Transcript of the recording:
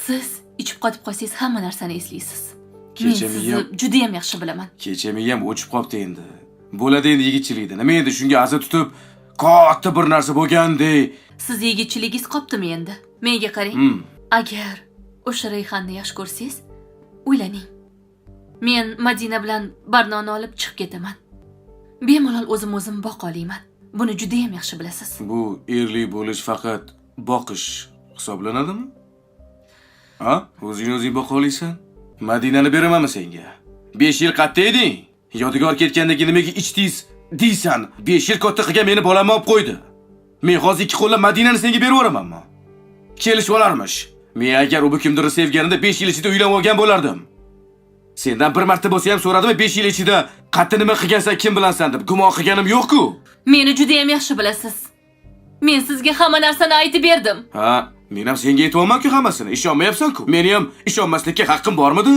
Siz ichib qotib qolsangiz hamma narsani eslaysiz. Men Kecha sizni miyam, juda ham yaxshi bilaman. kecha miyam o'chib qopti endi. Bo'ladi endi yigitchilikda. Nima endi shunga aza tutib, katta bir narsa bo'lgandek. Siz yigitchiligingiz qoptimi endi? Menga qarang. Agar o'sha Rayhonni yaxshi ko'rsangiz, o'ylaning. Men Madina bilan Barnoni olib chiqib ketaman. Bemalol o'zim boqa olaman. Buni juda ham yaxshi bilasiz. Bu erli bo'lish faqat boqish hisoblanadimi? Ha? O'zing boqa olaysan? Madinani beramanmi senga? 5 yil qatta eding. Yodgor ketgandagi nimaga ichdingiz deysan? 5 yil katta qilgan meni bolamni olib qo'ydi. Men hozir 2 qo'llab Madinani senga berib yuboramanmi? Kelishib olarmish. Men agar u kimdirni sevganimda 5 yil ichida uylanib olgan bo'lardim. Sendan bir marta bo'lsa ham so'radimi 5 yil ichida qatta nima qilgansan, kim bilansan deb gumon qilganim yo'q-ku. Meni juda ham yaxshi bilasiz. Men sizga hamma narsani aytib berdim. Ha, men ham senga aytib olman-ku hammasini. Ishonmayapsan-ku. Meni ham ishonmaslikka haqqim bormidi?